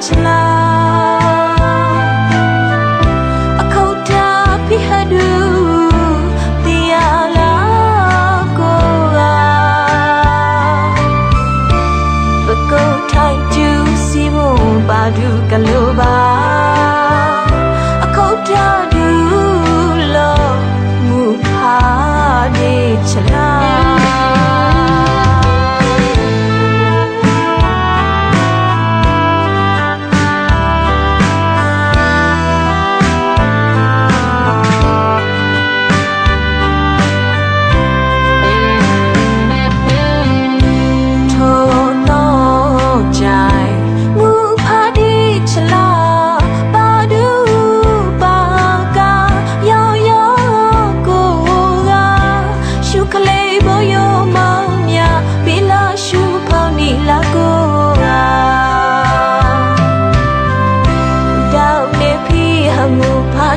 chla akota pihadu tiala koa bako thai ju sibo badu kaloba akota du lo mu ha de chla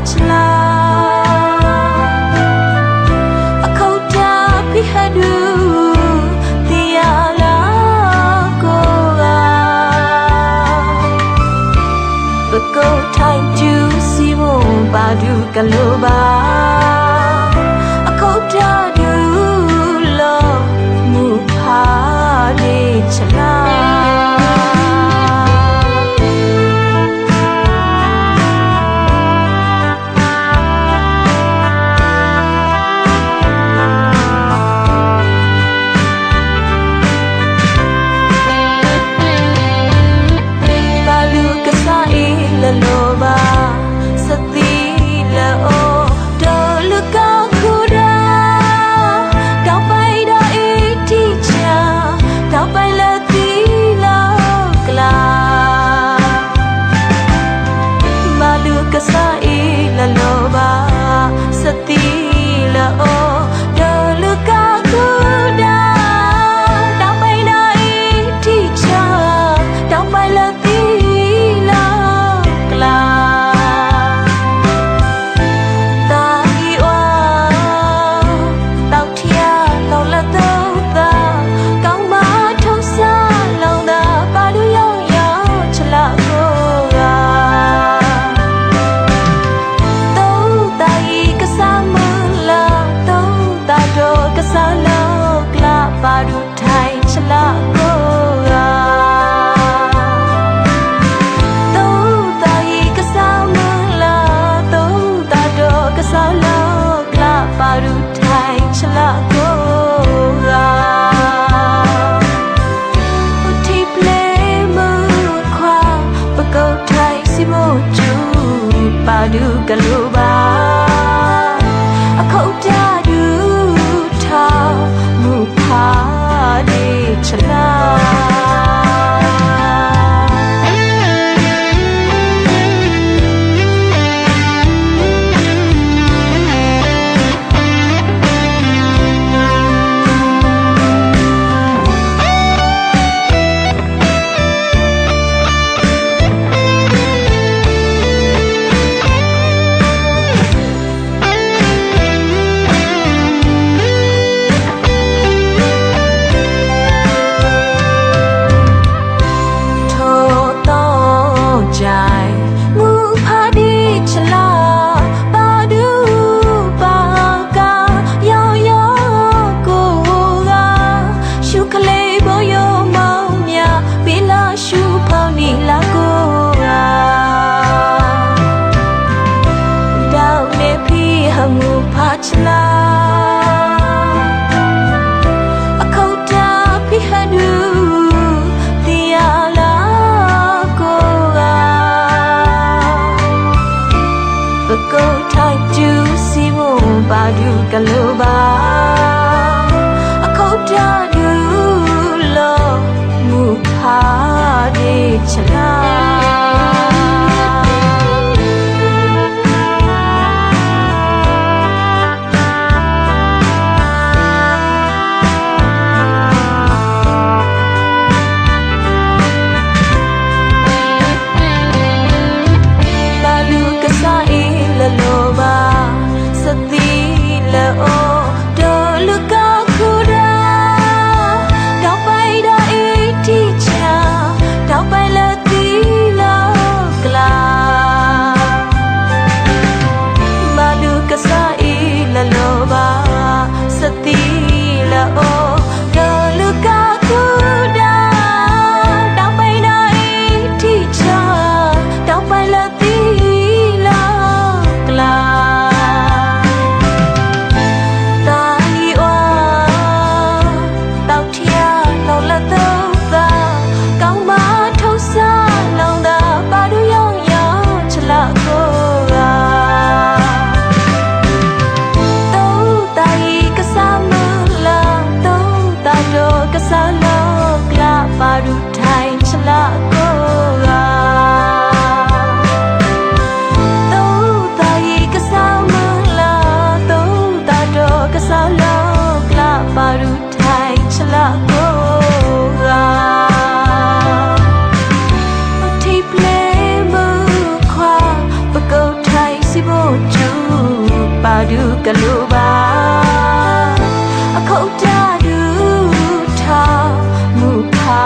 chla akota pihadu tiala koa bako thai ju sibo badu kaloba akota du lo mu ha de chla badu kaloba akota du tha mu pha de chla chla akota pihadu tiala koa bako thai ju sibo badu kaloba akota du lo mu ha de chla Hãy subscribe လိုပါအခုတဒူထားမူခါ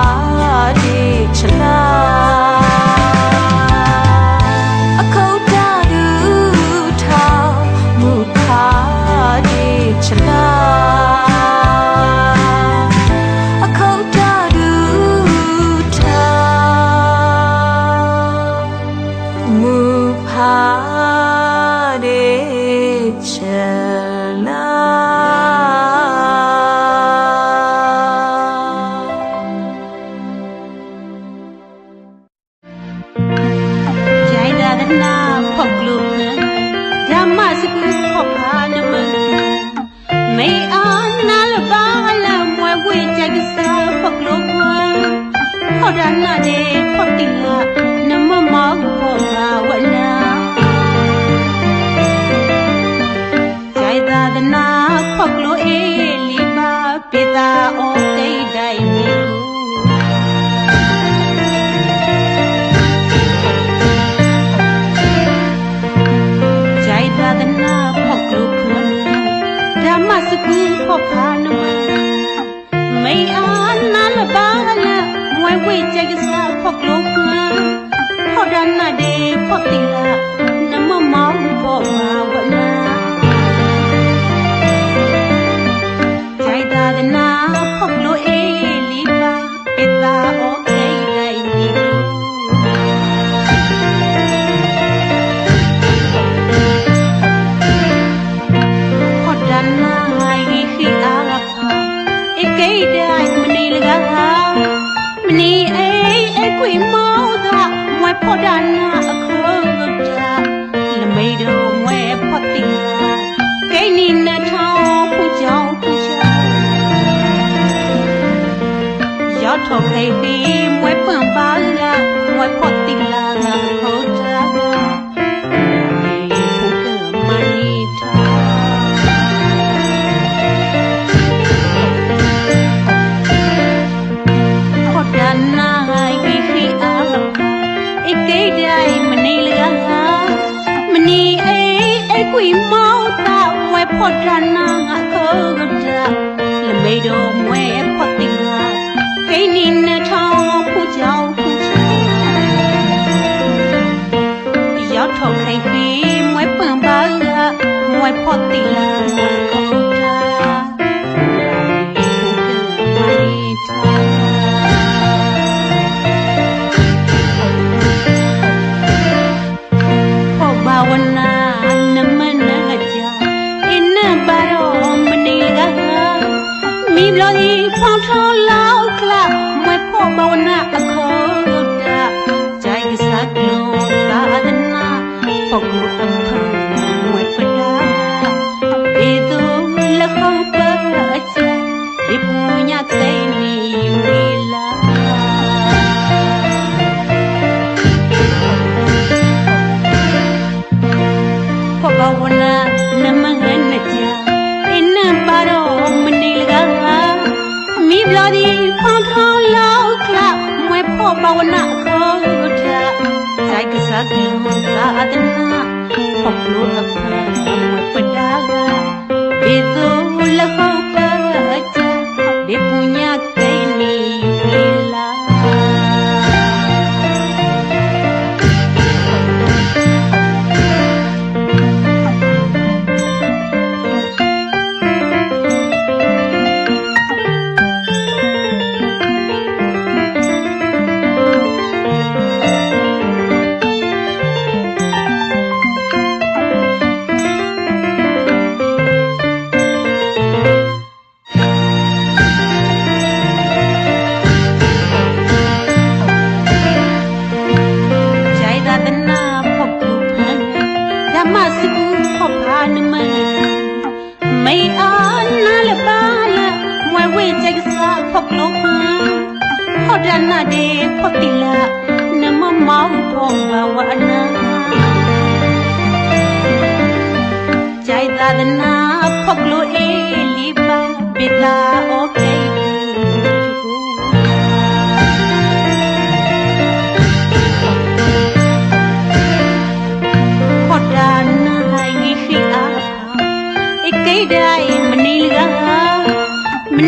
ဒီချလာအခုတဒူထားမူခါဒီချလာအခုတဒူထားမူဖာဒီချလာ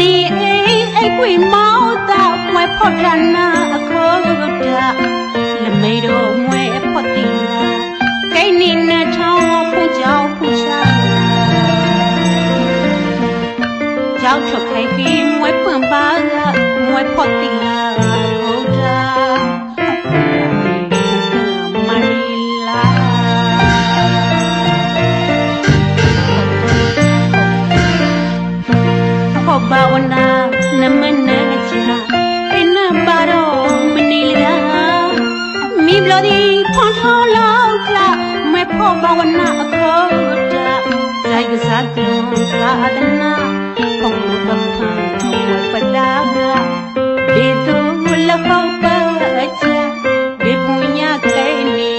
နီအိကွေမောက်တာဝဲဖော်ထနာအခုတာလမေတော်မွဲဖော်တင်လာကိနေနဲ့ထောင်းဖူးကြောင်ဖူးချာကြောက်ထွက်ခိုက်ပြီးမွဲပွန်ပါကမွဲဖော်တင်လာအခုတာမနီလာဘာဝနာနမနာချာအိနာပါတော့မနီလာမိဘလဒီဖွန်ထောင်းလောက်ကမေဖို့ဘာဝနာအခုတာဇိုက်ကစားကင်းသာဒနာပုံလို့ကဖန်ဝပဒါကဒီသူလခောပါချာဒီပူညာကိနေ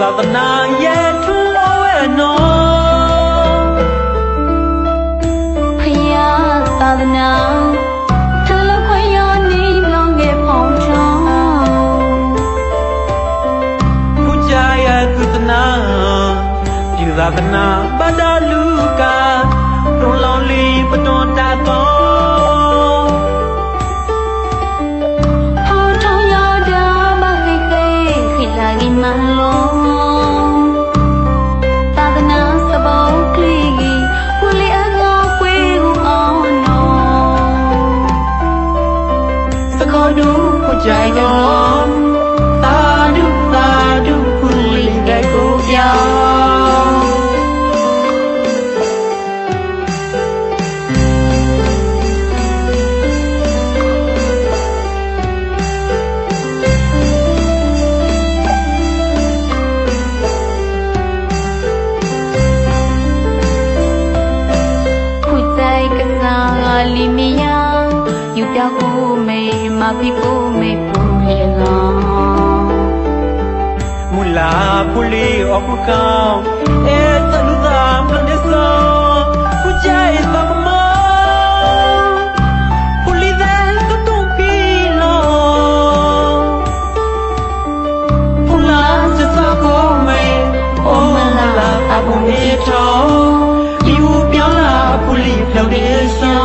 သာသနာရဲ့ထွန်းဝဲနော်ဖယားသာသနာထလခွေရောနေလောင်းငယ်ဖောင်းချောင်းဖူကြရဲ့ကုသနာဒီသာသနာပဒလူကတွန်းလောင်းလီပတွန်တာတော့มันลงตาตนาสะบองคลีกุลีอะกอเกวหูอ่อน jai gom ta du puli gai ko pya Limia, you piaco me, ma pico me pulega. Mula puli okukau, taluda mlandeso, kujai sama. Puli del tutumpilo, pula sesako me, omala abun ito, ibu piala puli mlandeso.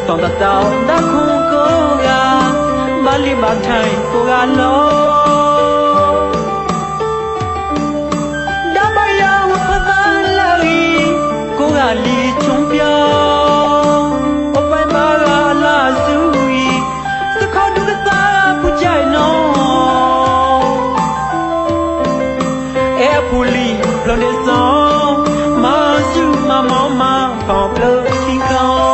Tao ta tao đã không cố gắng mà li bạc thay cố gắng lo đã bao giờ một phần lại cố gắng li chung piao ở bên mà là suy sẽ khó đủ cái ta phụ chạy nó e puli lo để sống mà siêu mà máu mà còn lỡ xin không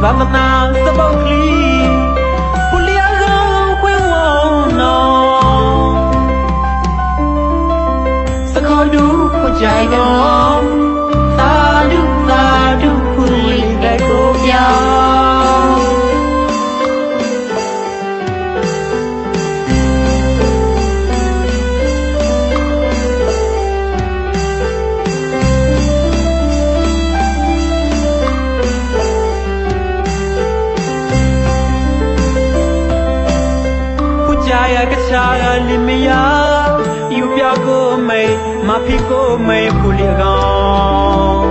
Vamana sabakli puliaga kwewono sakodu kujai gom ta du puli gai ko pya Jaya kachaya limia, you piago me, ma pico me puligan.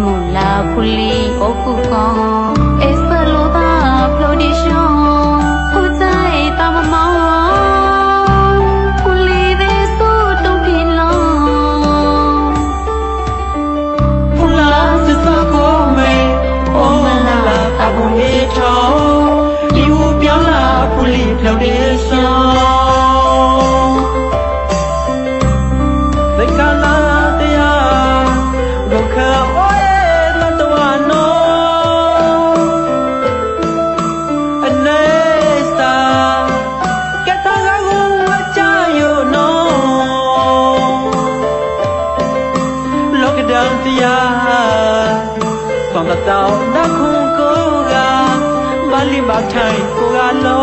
Mula puli okukon, espaluda applaudisyon, kujai tamama, puli desu tupilon. Pula sesako me, omala abun ito. Puli foundation the kala dia gokha oe la tawano anesta kataga gu achayo no lockdown dia song ta tao da khung ko ga bali ba thai ko ga lo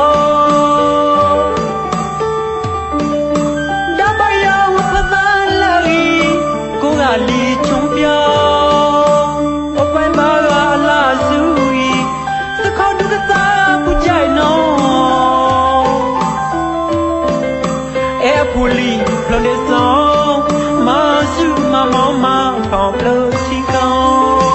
li chung piao ở bên ba မောမထောင်လို့ချီကောင်း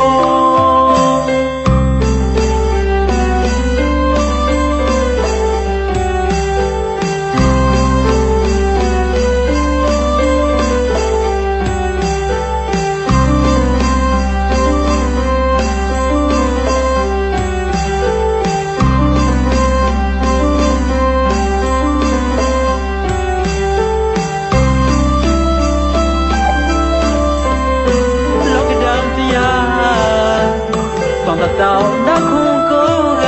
တောင်းတခုကိုက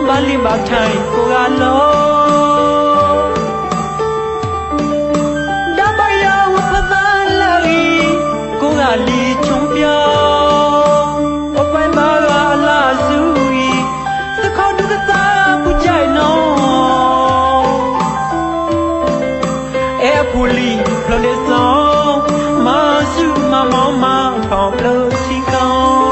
မလီမထိုင်ကိုကလောဒဘယာဝဖသလာရီကိုကလီချုံပြောအပိုင်မာကလာစုရီစခေါဒုကစားပူချိုင်နောအဲပူလီဖလိုနေဆောင်မစုမမောင်မထောင်လို့ချီကောင်း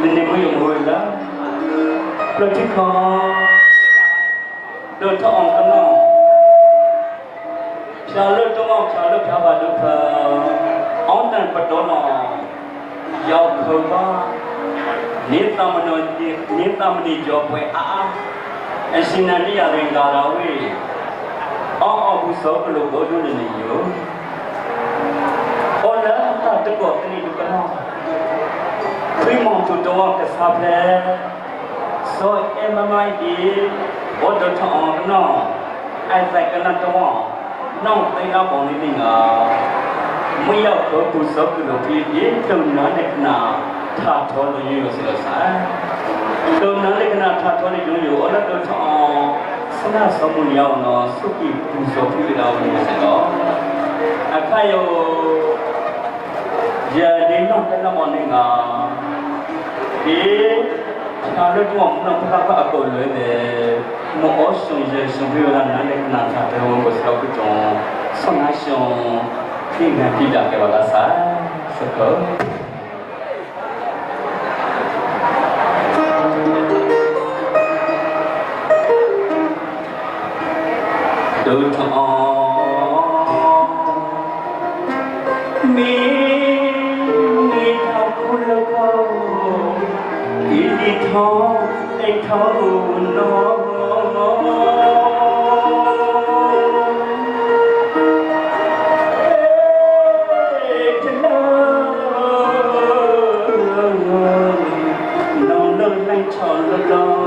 Ini boleh mula. Perhatikan. Letak orang kenal. Kalau tengok, kalau siapa duka. Orang dan berdoa. Yang kedua. Nita menijau pun Esinani ada yang garawi. Aku sok lu bodoh ni yo. Orang tak tegur ni bukan. Primong tu doa kesablah. So emamai di bodoh thang no. Ai sai kena doa. No tengah bong ni ngah. Muyau aku sok lu pergi tu nak nak tak tahu ni yo selesai. Tu nak nak tak tahu ni yo. Orang tu thang. Sana semua yang no suki pusok kita ni semua. Akayo jadi nak kena mana kalau tu orang nak berapa aku le mau osong je semua orang nak kena tak tahu pasal aku tu sana song tidak kepada saya sekarang. Đôi thọ mi thao cô lâu câu đi thọ anh thọ nó nó lên tròn lo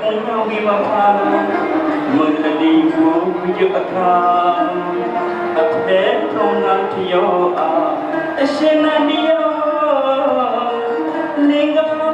con nhau đi vào pha mừng là đi của giữa tha ấp đến trong năm thiêu à xin anh đi linh ngao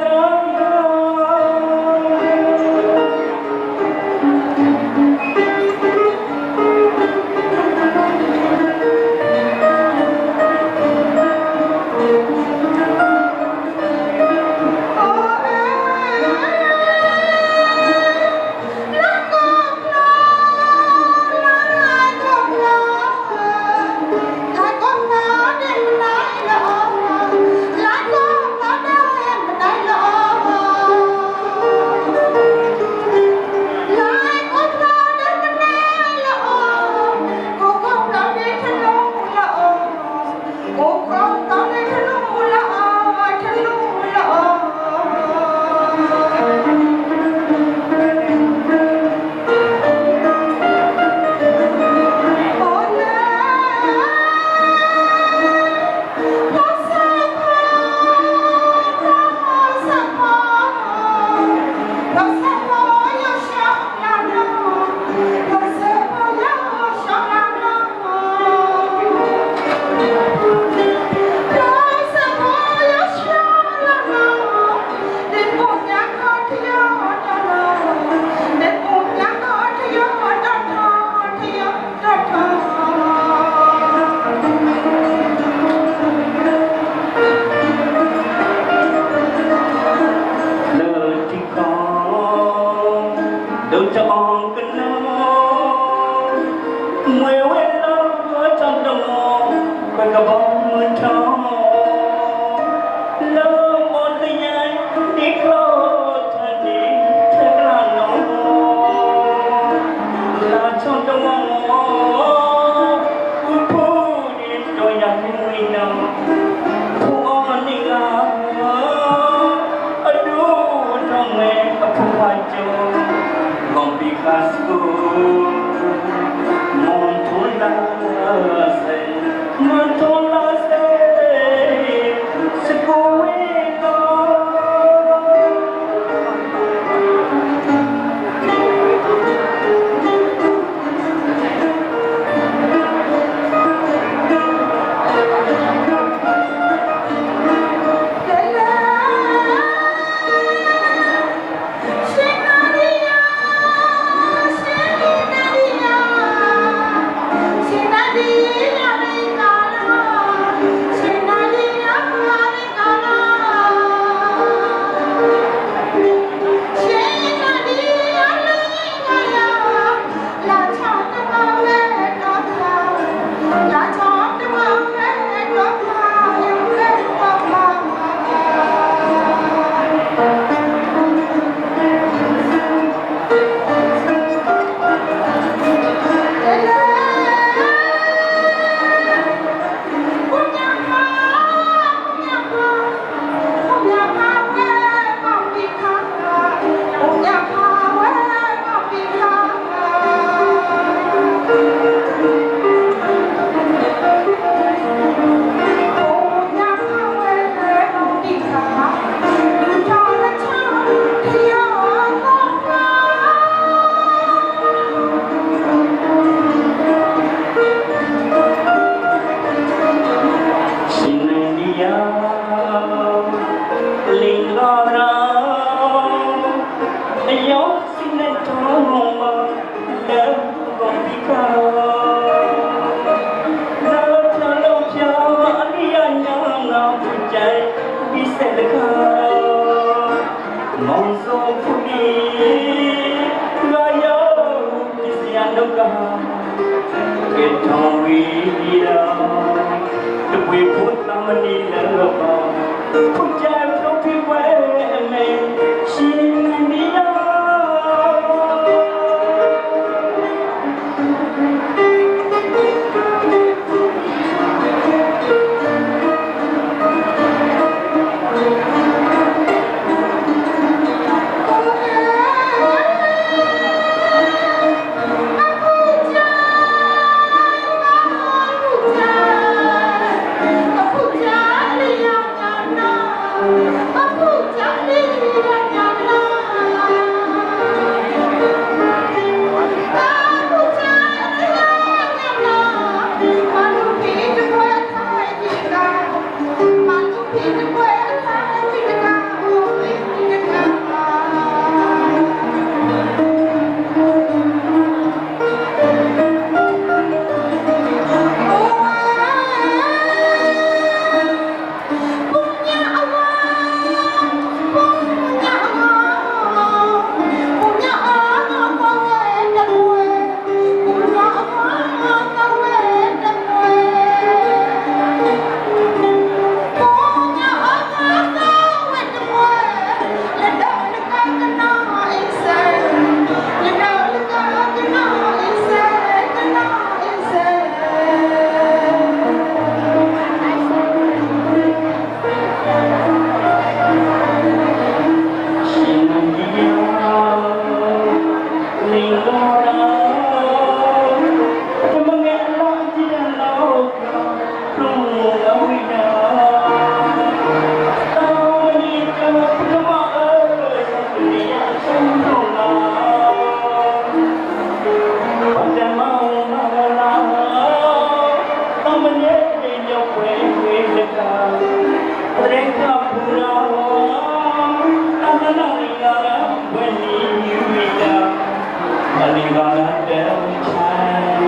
Alibaba Chai,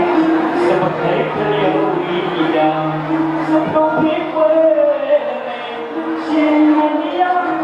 Sabate Leo, Sapo Pique, Shinania,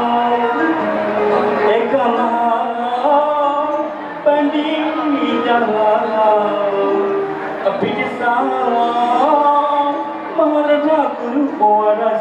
Hãy subscribe cho kênh Ghiền Mì Gõ để không bỏ lỡ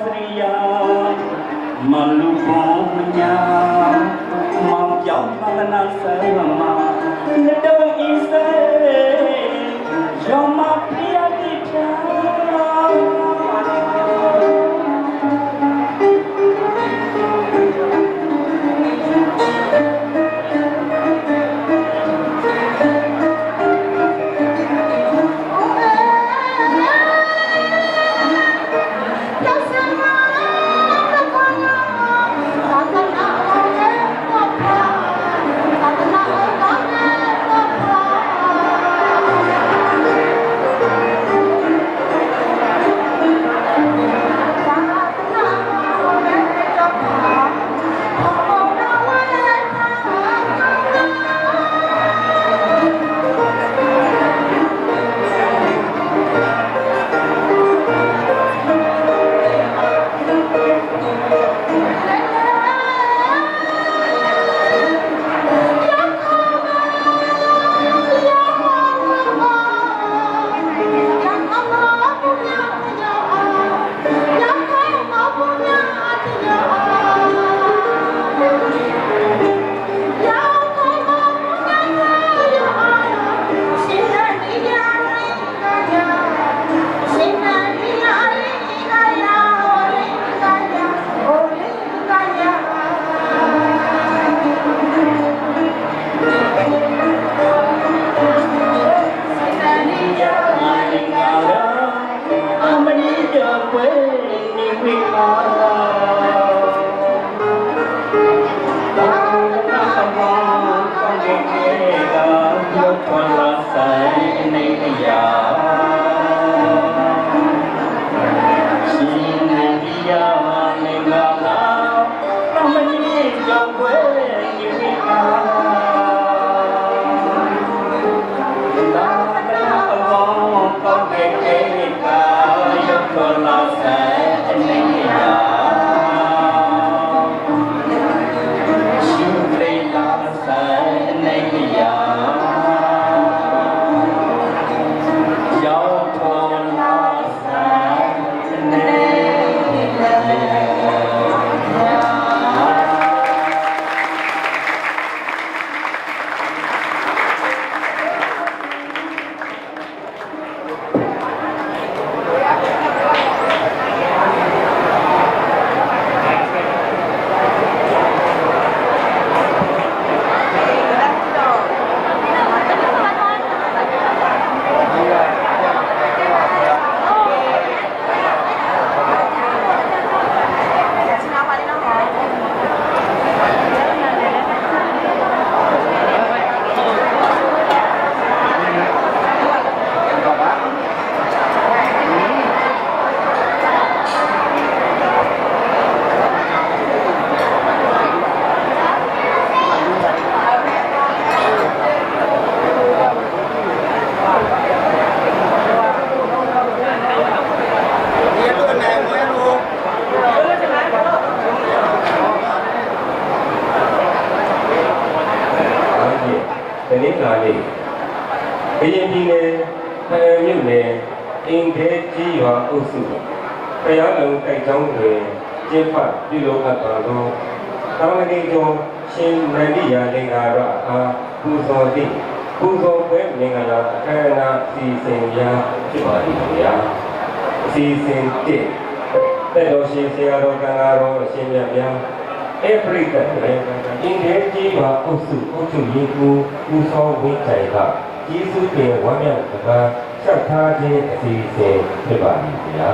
တနင်္လာနေ့ကရင်ပြည်နယ်ဖယ်မြို့နယ်အင်ဒဲကြီးရွာအုပ်စုဖျားလုံးတိုက်ကျောင်းတွင်ကျင်းပပြုလုပ်အပ်ပါသောသာမဏေကျော်ရှင်မန္တိယာလင်္ကာရအားပူဇော်သည့်ပူဇော်ပွဲမင်္ဂလာအခမ်းအနားစီစဉ်များဖြစ်ပါသည်ခင်ဗျာအစီအစဉ်1တဲ့တော်ရှင်ဆရာတော်ကံဃာတော်အရှင်မြတ်များဧပြီကလည်းအင်ဒဲကြီးရွာအုပ်စုအုပ်ချုပ်ရေးမှူးဦးစောဝင်းတိုင်ကကျေးဇူးတင်ဝမ်းမြောက်စကားဆက်ထားခြင်းအစီအစဉ်ဖြစ်ပါသည်ခင်ဗျာ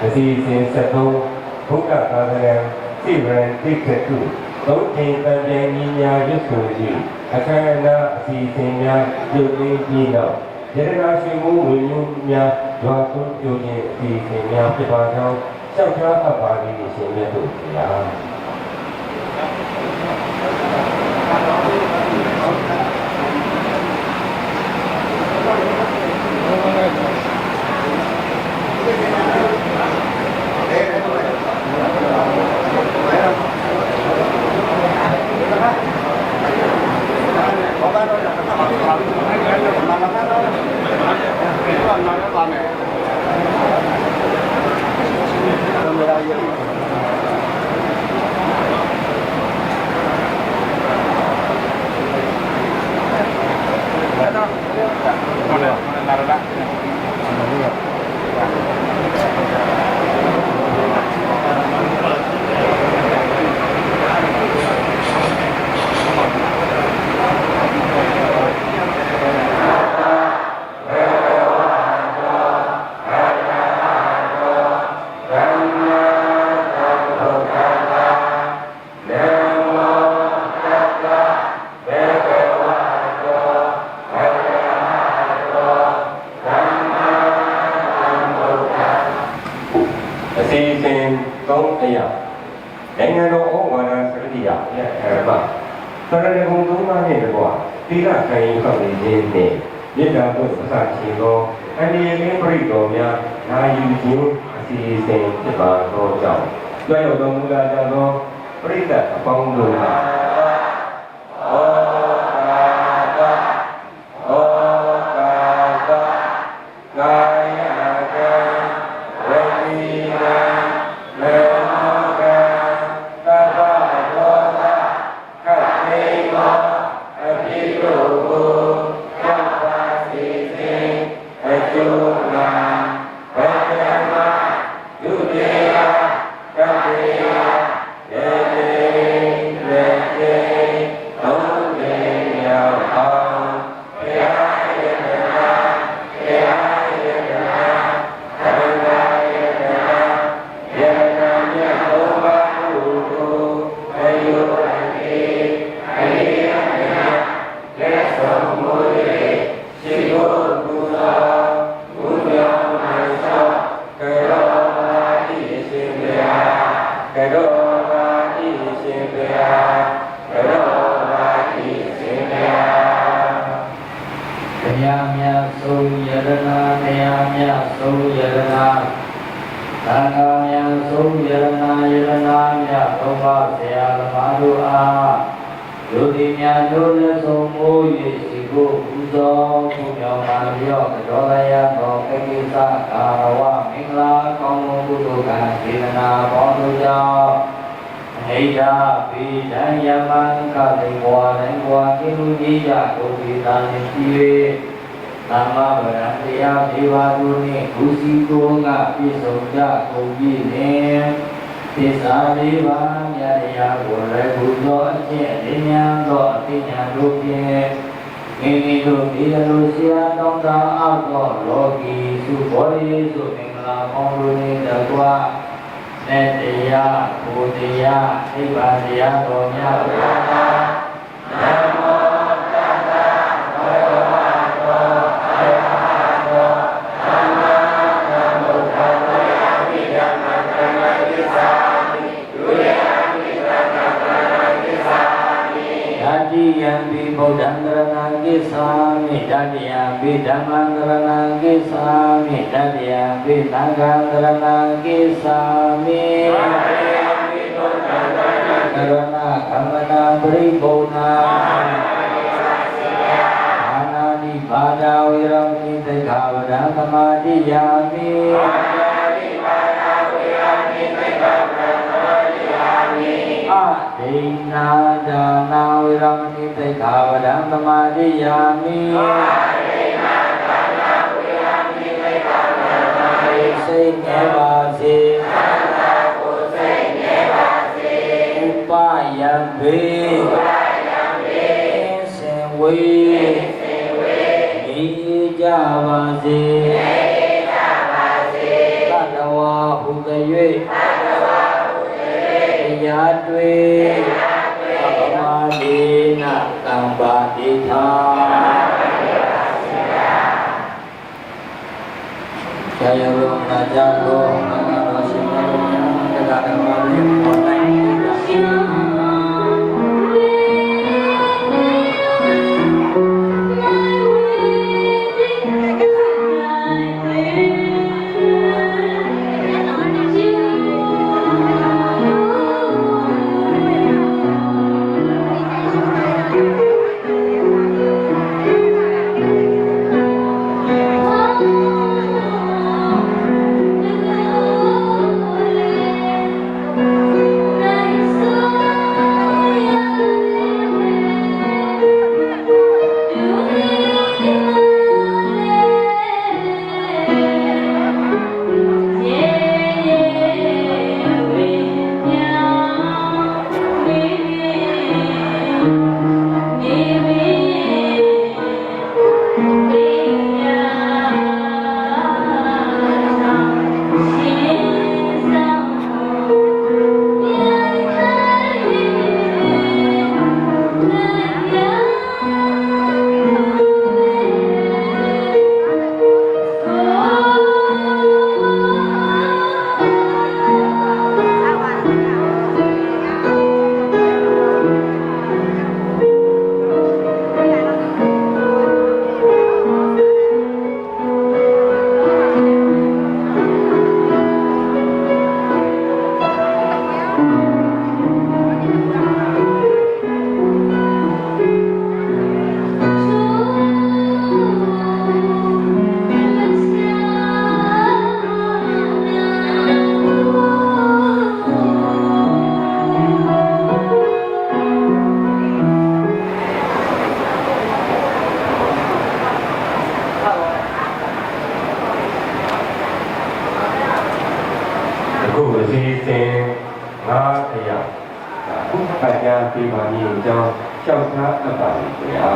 အစီအစဉ်73ဘုရားသာသနာစိရန်တိကတုသုံးချိန်တန်ပြန်ညီညာရွတ်ဆို၍အခမ်းအနားအစီအစဉ်များပြုလုပ်ပြီးနောက်ယရနာရှင်မှုဝိညာဉ်များရွာသွန်းပြုခြင်းအစီအစဉ်များဖြစ်ပါကြောင်းဆက်ထားအပ်ပါသည်ရှင်မြတ်တို့ခင်ဗျာနိုင်ငံတော်ဩဝါဒစရိယာနဲ့အရမသရဏဂုံသုံးပါးနှင့်တကွာတိရခံရင်ခောက်နေခြင်းနှင့်မြေတာတို့အစချေသောအန္တရာယ်ကင်းပြိတော်များနာယူခြင်းအစီအစဉ်ဖြစ်ပါသောကြောင့်ကြွရောက်တော်မူလာကြသောပရိသတ်အပေါင်းတို့ကKarana kamana beri bona ဒာဝိရမိသိက္ခာပဒံသမာဓိယာမိအဒိနာဒါနာဝိရမိသိက္ခာပဒံသမာဓိယာမိစိတ်ငြိမ်းပါစေဥပယံဘေစင်ဝေနေကြပါစေသတ္တဝါဟု၍တရားတွေ့အပမဒေနသံပါတိထာဆရာရောနာကြလောနာတော်ရှင်မေတော်မြတ်တရားတော်မှာပေါ်တိုင်းအခုအစီအစဉ်ငါးအရာဥပ္ပယပြပါမည်အကြောင်းလျှောက်ထားအပ်ပါလိမ့်ခင်ဗျာ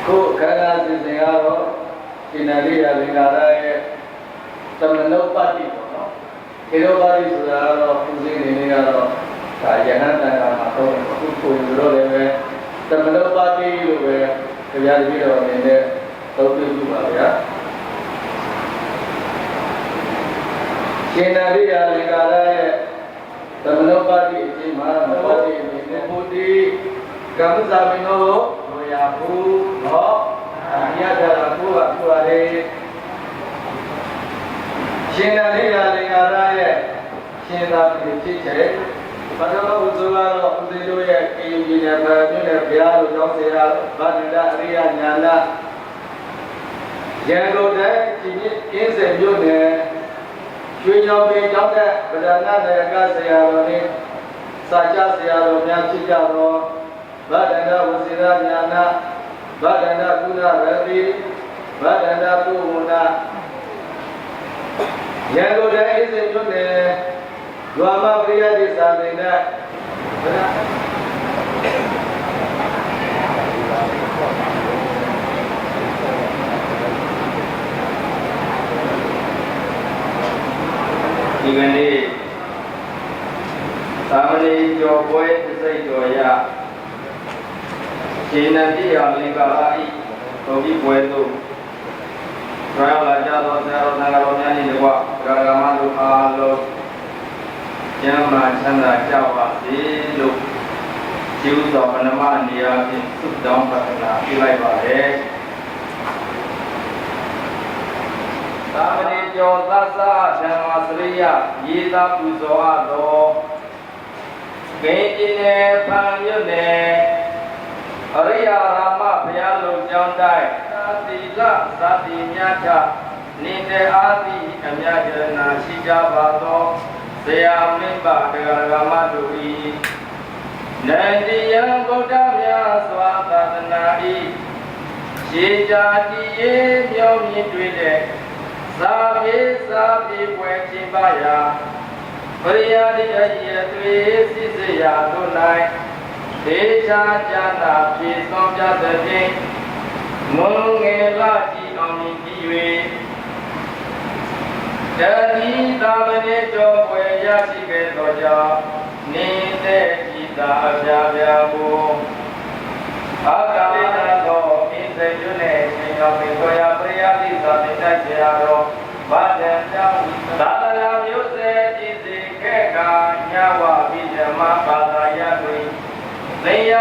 ခုခန္ဓာစီစဉ်ကတော့ရှင်နာရိယလင်္ကာရရဲ့သမနုပ္ပတ္တိပေါ့နော်ခေရောပါတိဆိုတာကတော့ပူဇေနေနေကတော့ဒါယဟန်တန်ခါမှာတော့အခုကိုယ်ဆိုတော့လည်းပဲသမနုပ္ပတ္တိလို့ပဲတရားတပည့်တော်အနေနဲ့သုံးပြပြပါဗျာရှင်နာရိယလင်္ကာရရဲ့သမနုပ္ပတ္တိအချိန်မှာနုပ္ပတ္တိအနေနဲ့ဘုဒ္ဓကမ္မဇာမင်းတို့ဘုရားဘူးတော့အမြတ်တရားကိုကပြောရတယ်ရှင်နာရိယလင်္ကာရရဲ့ရှင်သာတိဖြစ်တဲ့ဘုရားဥစ္စာကတော့ဦးဇင်းတို့ရဲ့အေယုကြီးနဲ့ဗာမြို့နဲ့ဘုရားလိုကြောင်းစရာဗာဒန္တအရိယညာနာရန်ကုန်တိုင်းဒီနေ့ကင်းစင်မြို့နယ်ရွှေညောင်ပင်ကျောင်းတဲ့ဗဒနာနယကဆရာတော်နဲ့စာချဆရာတော်များဖြစ်ကြတော့ဗာဒန္တဝစီရညာနာဗာဒန္တကုဏရတိဗာဒန္တပုဝနာရန်ကုန်တိုင်းအေးစင်မြို့နယ်ရွာမပရိယတိသာသင်တဲ့ဒီကနေ့သာမဏေကျော်ပွဲစိတ်တော်ရရှင်နတိယလင်္ကာဟိတော်ဒီပွဲသို့ကြောင်းလာကြသောဆရာတော်သံဃာတော်များနှင့်တကွဂရဂမတို့အားလုံးကျမ်းမာချမ်းသာကြပါစေလို့ကျေးဇူးတော်ပဏမနေရာဖြင့်ဆုတောင်းပတ္ထနာပြုလိုက်ပါတယ်သာမဏေကျော်သစ္စာဓမ္မစရိယရေးသားပူဇော်အပ်သော ကေပြည်နယ်ဖန်မြို့နယ်အရိယာရာမဘုရားလုံကျောင်းတိုင်းသာတိလသာတိမြတ်ချနေတဲ့အာတိအမြတ်ရဏရှိကြပါသောဇေယမင်းပါတရားဂမတို့ဤနန္ဒီယံဗုဒ္ဓမြတ်စွာသာသနာဤရှေးကြတည်ရေးမြောင်းမြင့်တွေ့တဲ့သာမေသာပြေပွဲကျင်းပရာပရိယာတိအယျသွေစစ်စေရာတို့၌ဒေချာကျမ်းသာဖြည့်စွန်ပြသဖြင့်မုံငယ်လာကြည်အောင်မြည်၍တတိသာမဏေကျော်ပွဲရရှိခဲ့သောကြောင့်နေတဲ့ဤသာအပြာပြာကိုအာဂါမိနာသောဣသေယနှင့်ရှင်ရောက်ပြီးသောရာပရိယာတိသာသင်တိုက်ကြရသောဘာတံကြောင့်သာသနာမျိုးစေကြည်စေခဲ့ကညဝပိဓမ္မဘာသာယတွင်လင်ရ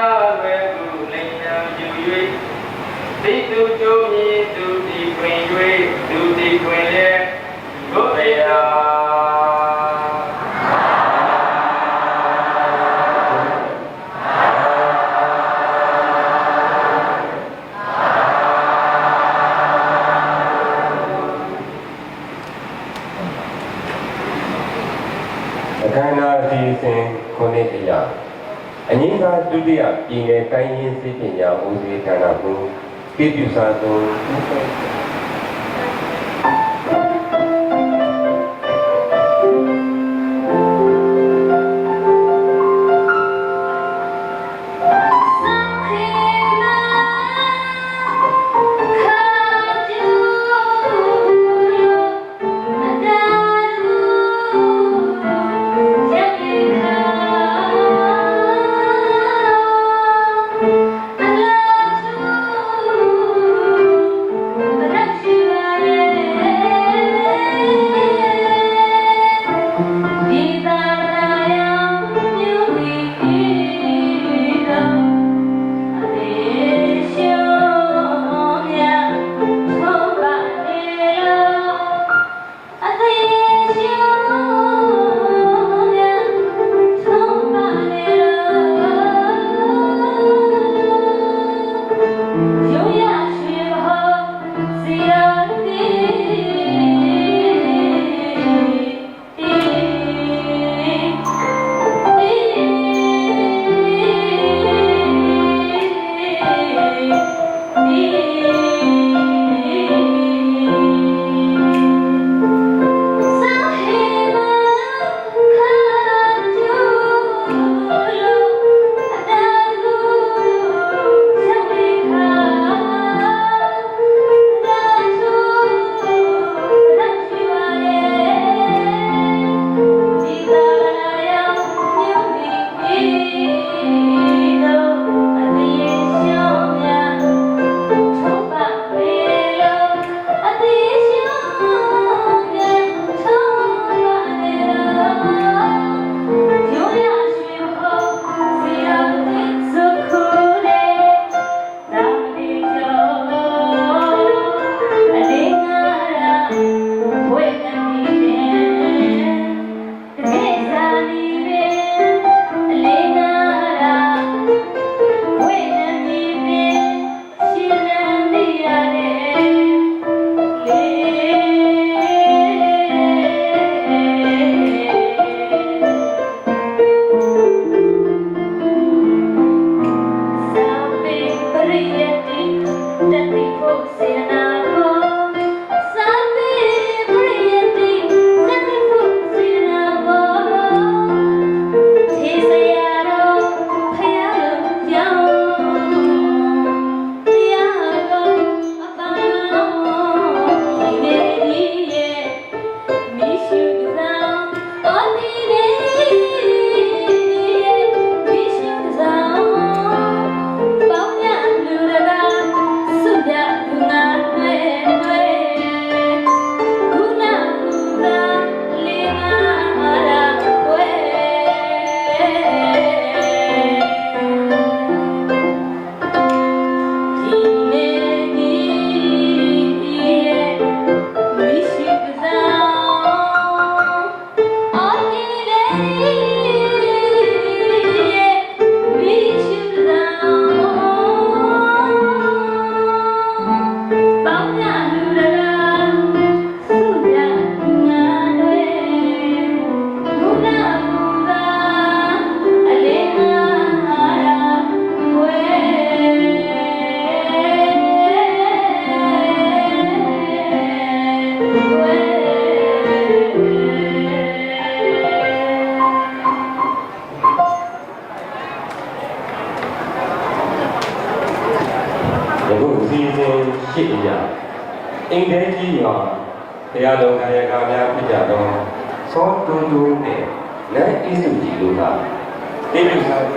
လွယ်ကူလင်ရန်ယူ၍တိတုကျိုးမြည်သူဒီတွင်၍သူဒီတွင်လည်းဘုရားအခမ်းအနားအစီအစဉ်ခုနှစ်အရာအငြိမ်းစားဒုတိယပြည်နယ်တိုင်းရင်းစစ်ပညာဦးစီးဌာနမှကိတုစာသူဦးစိတ် ဖြစ်နေကြအင်းတဲ့ကြီးရောဘုရားလုံးကာယကများဖြစ်ကြတော့သောတူတူနဲ့လက်အစ်စုကြီးတို့ကဒီလိုစား က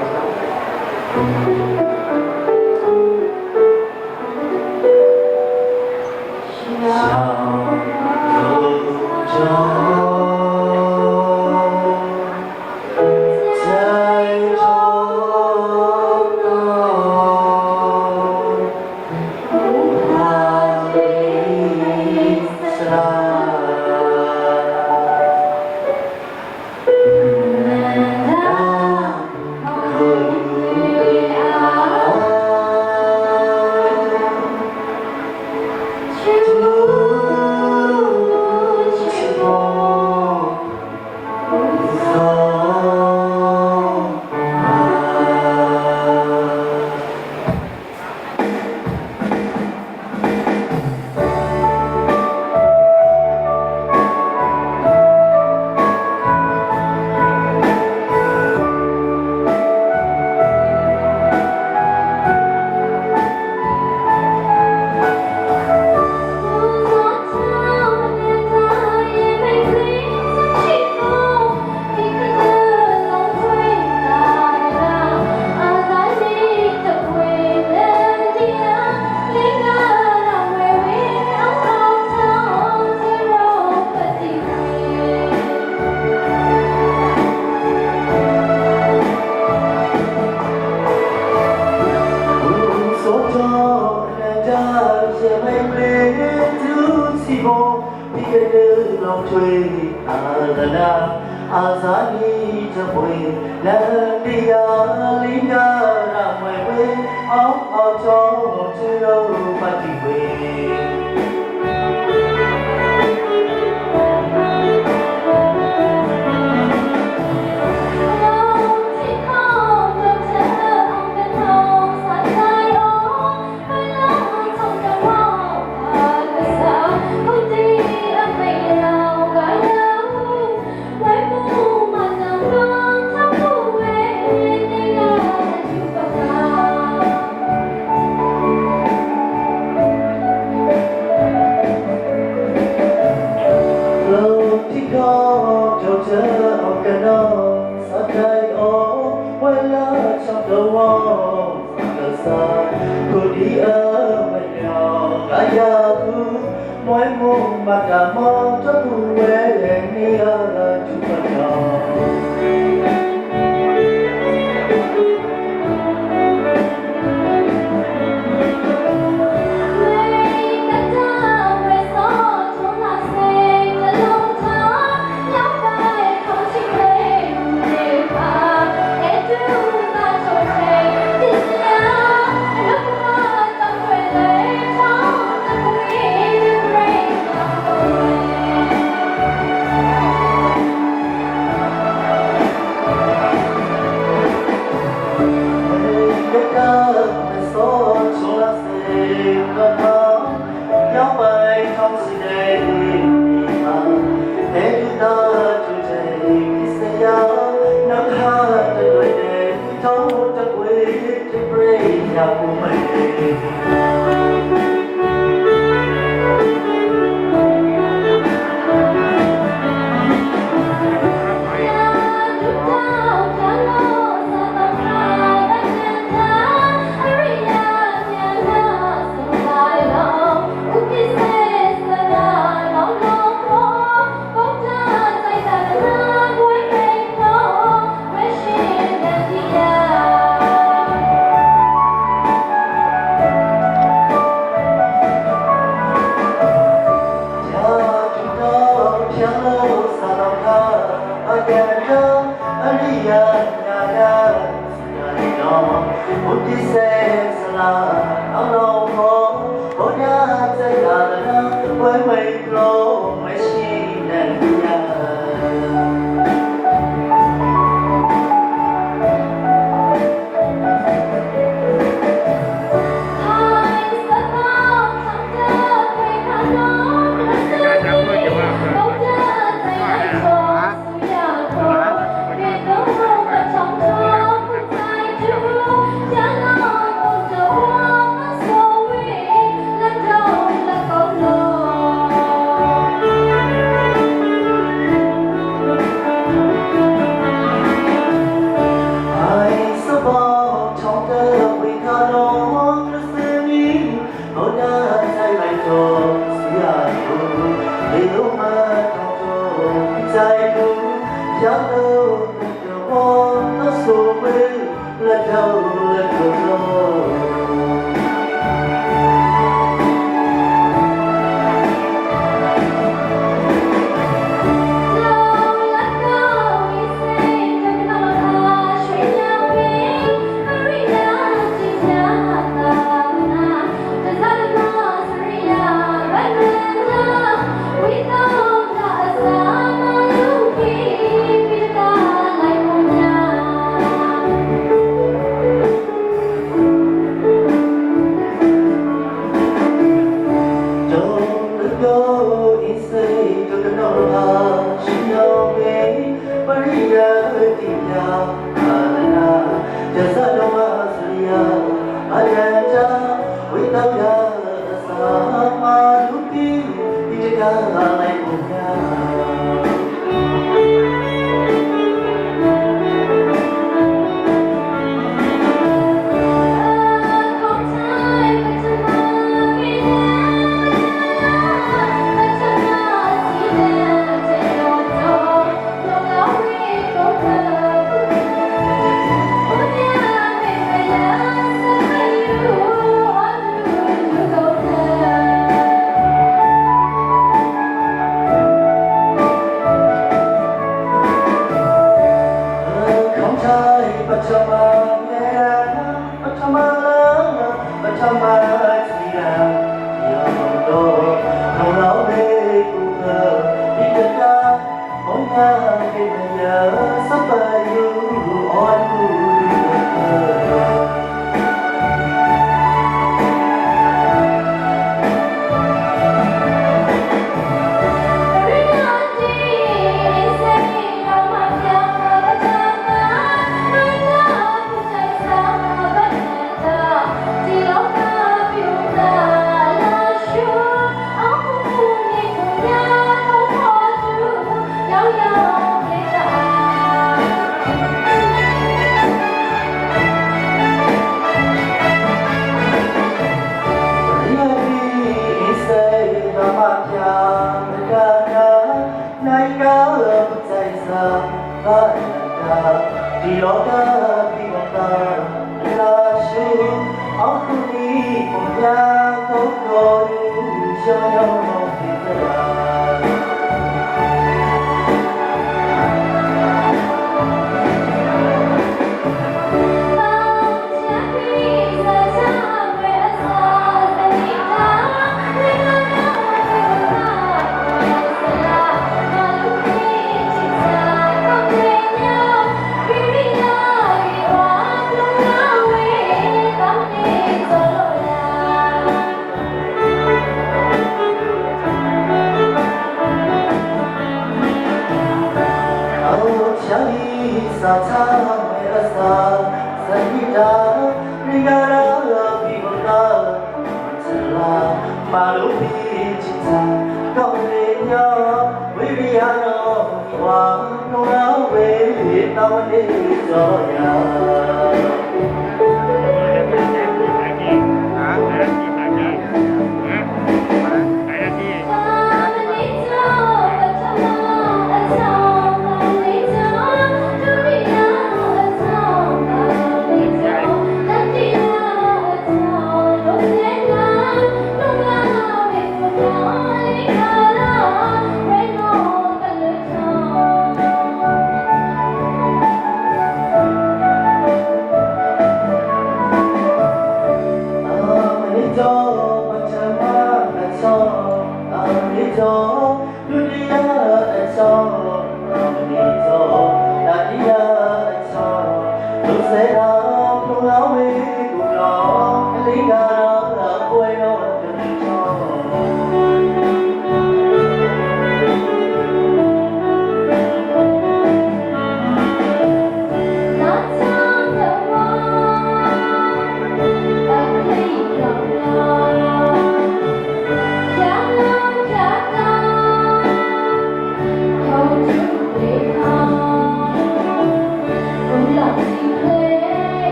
Hãy subscribe cho kênh Ghiền Mì Gõ để không bỏ lỡ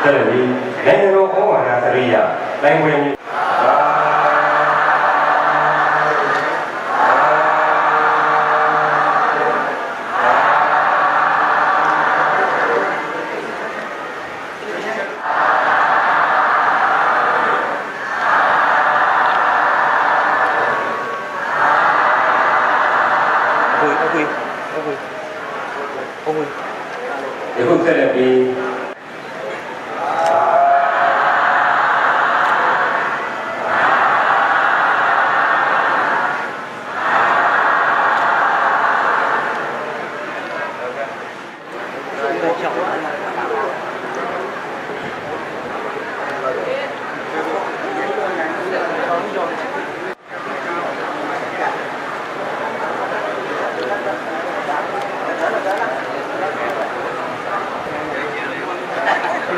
ဆက်လက်ပြီးနိုင်ငံတော်ဩဝါဒစရိယလိုင်းဝဲမျိုးယခုဆက်လက်ပြီး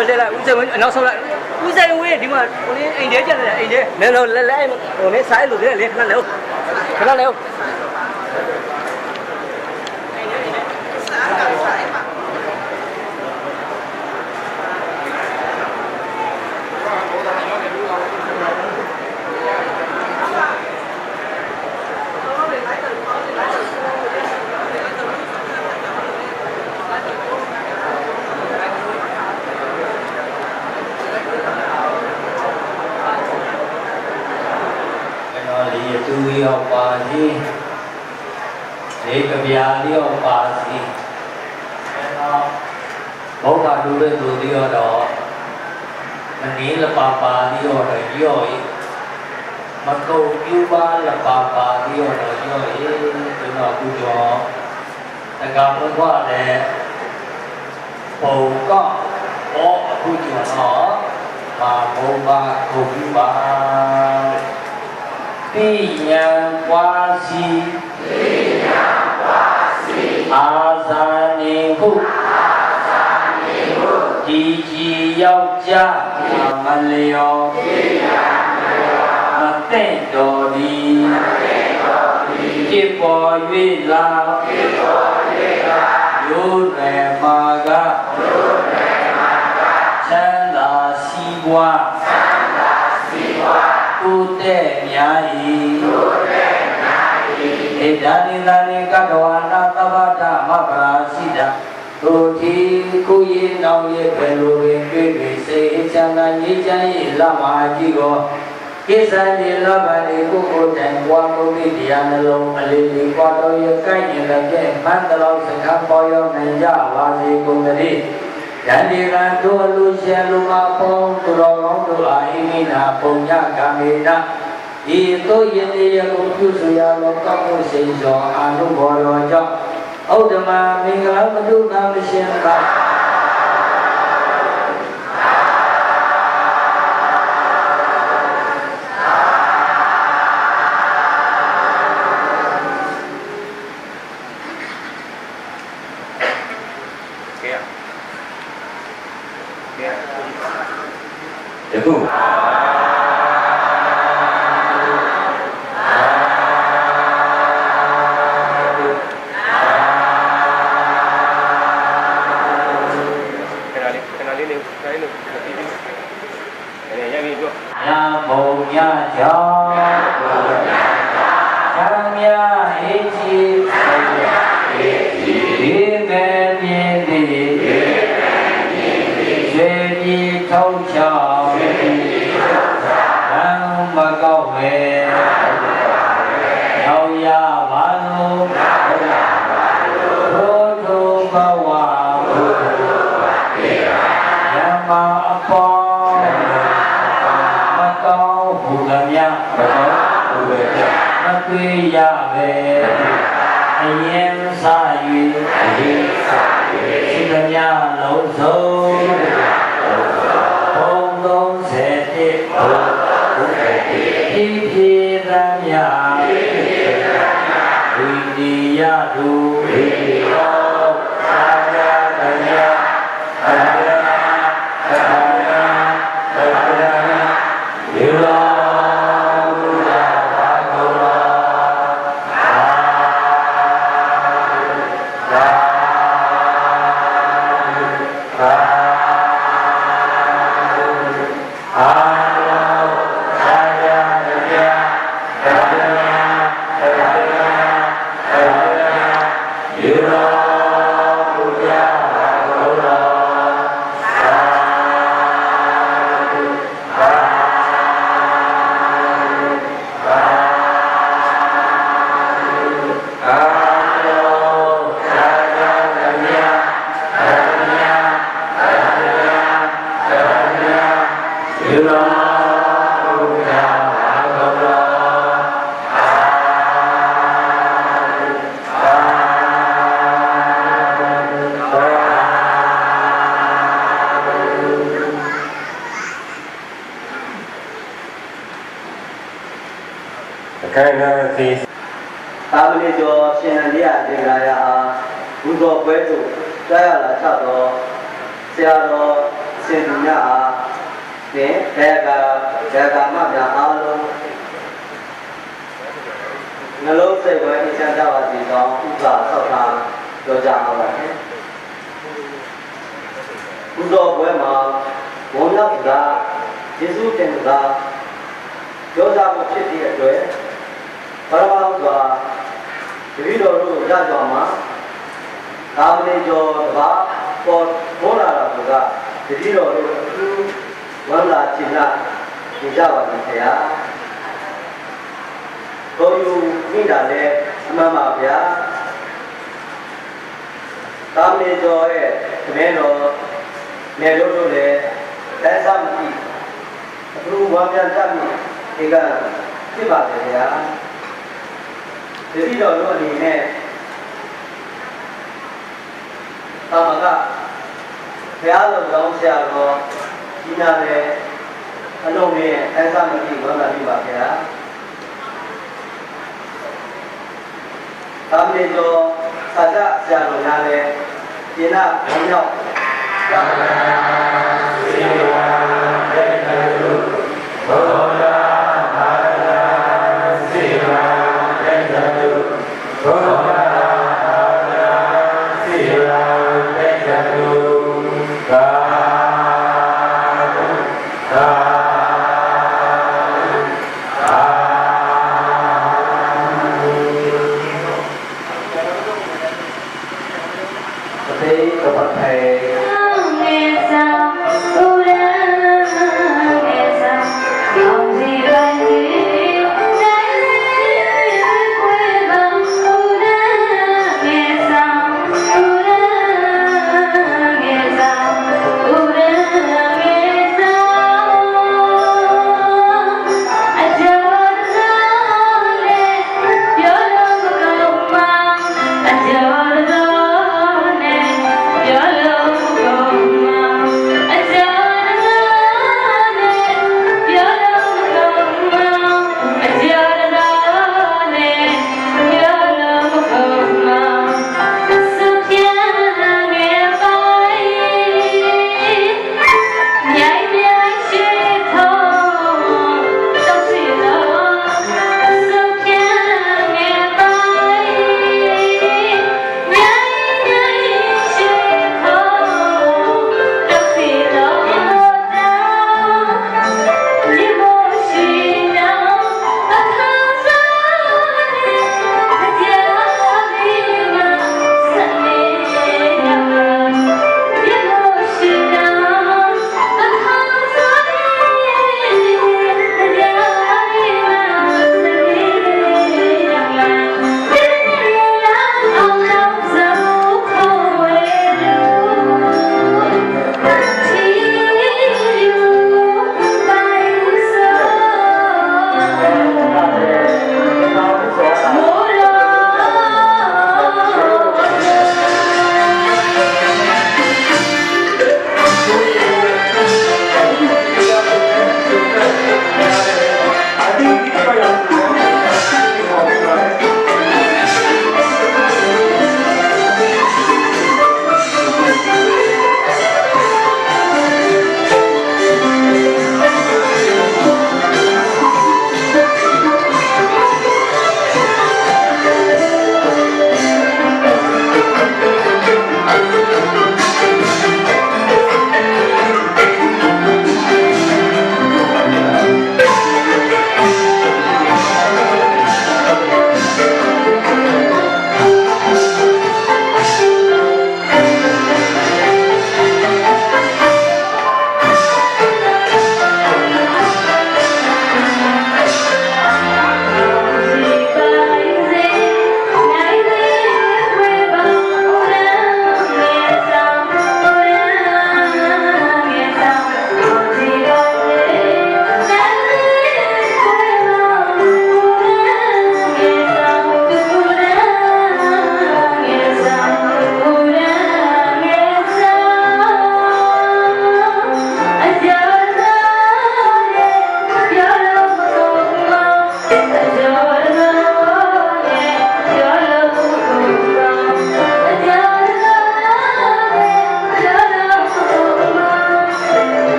ဒီလိုလဲဦးစိန်ဝင်နောက်ဆုံးလိုက်ဦးစိန်ဝင်ဒီမှာဟိုလေးအိမ်ထဲကျတယ်အိမ်ထဲနည်းတော့လဲဟိုလေးစားလို့လေခဏလဲခဏလဲသူရောက်ပါစေဒီကဗျာရောက်ပါစေအဲတော့ဘုရားလူတွေသူတွေတော့မနည်းလပါပါဒီရောရောမကုတ်ပြပါလပါပါဒီရောရောဒီတော့ကုကျော်တက္ကဘုရားလည်းပုံကဘောကုကျော်တော့မာဘုရားကုပြပါပိယံဝါစီအာဇာနေဟုဒီကြီးယောက်ျားမလျော်မသိတော်သည်ဖြစ်ပေါ်၍လာရိုးရယ်မာကချမ်းသာစီးပွားကိုတဲ့မြာဤဧဒါနိသာနိကတဝါနာသဗ္ဗတမပရာစိတတို့ဒီကိုရင်းနောင်ရဲ့ဘယ်လိုပင်တွေ့တွေ့စေချမ်းသာငြိမ်းချမ်းရေးလမကြီးကိုကိစ္စကြီးလဘနေကိုကိုတိုင်ပွားကုန်သည့်တရားနှလုံးအလေးလေးပွားတော်ရဲ့ကိုင်းရင်လည်းမန္တလောစခန်းပေါ်ရောက်နိုင်ကြပါစေကုန်သတည်းယန္တိကတို့လူရှင်လူမပေါင်းသူတော်ကောင်းတို့အားအိမိနာပုံညကမေနဤသို့ယင်းရကိုပြုစုရသောကောင်းမှုစိန်သောအာနုဘောတော်ကြောင့်ဩဒ္ဓမမင်္ဂလာမတုနာမရှင်သာယခုနာဘုံညကြောင့်သံမြာဟိจิဒီမေမြင်သည်ရေကြီးထုံးချောင်းသံမကောက်ဝဲရောက်ရပါလို့ဘုဒ္ဓဘဝယမအပေါ်ဘုရားမြတ်ဘုရားဘုရားမတွေ့ရပဲအရင်စား၍စိတ်မြတ်လုံးစုံဘုံ31ဘုရားဒီပြေသမြဝိနိယတုဝိရောသာယတယအရဟံယေလောယ တော်ပွဲသို့ကြားရလာကြသောဆရာတော်ရှင်သူများအားနှင့်ဒေဂါမများအားလုံးနှလုံးစိတ်ဝဲအချမ်းသာပါစေကြောင်းဥပ္ပါဆောက်ထားပြောကြပါပါမယ်ဘုရားပွဲမှာဘုန်းတော်ကယေရှုတင်ကပြောကြဖို့ဖြစ်တဲ့အတွက်ပရမတ်စွာတပည့်တော်တို့ရကြမှာသာမဏေကျော်တပါးပေါ်ပေါ်လာတာကတပည့်တော်တို့အထူးဝမ်းသာချင်လာနေကြပါမယ်ခင်ဗျာဘုန်းကြီးမိတာလည်းအမှန်ပါဗျာသာမဏေကျော်ရဲ့သမင်းတော်နယ်တို့လည်းတိုင်းစားမကြည့်အထူးဝမ်းပြန်တတ်မိဒီကဖြစ်ပါတယ်ဗျာတတိတော်တို့အနေနဲ့သာမကဘုရားတော်ကြောင်းဆရာတော်ဒီနာလည်းအလုံးနဲ့တိုင်းစားမကြည့်ဝမ်းသာပြီပါဗျာသာမဏေကျော်သာကြဆရာတော်များလည်းဒီနာဘုံရောက်သာမဏေစေဝါတေတုဘုရားHello.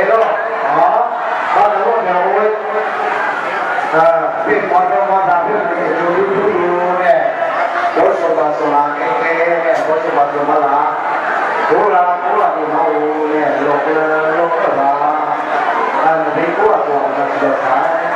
တော့ဘာလို့လဲဝဲပြင်ပေါ်တော့မှာပြင်နေလူနဲ့ဘောစဘာဆိုတာကဲဘောစဘာဆိုမလားဘိုးလာဒီမောင်းနဲ့လောကပါအဲဒီကိုတော့တော့ဆိုင်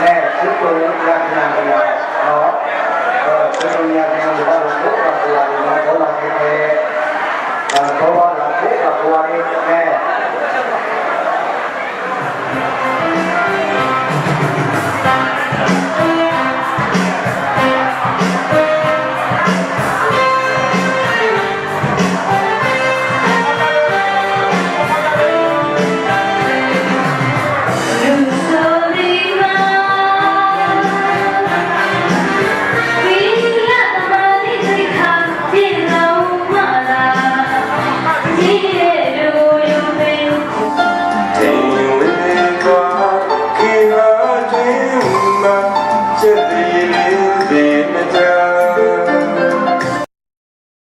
နဲ့သူ့ကိုယ်ရည်ရနာ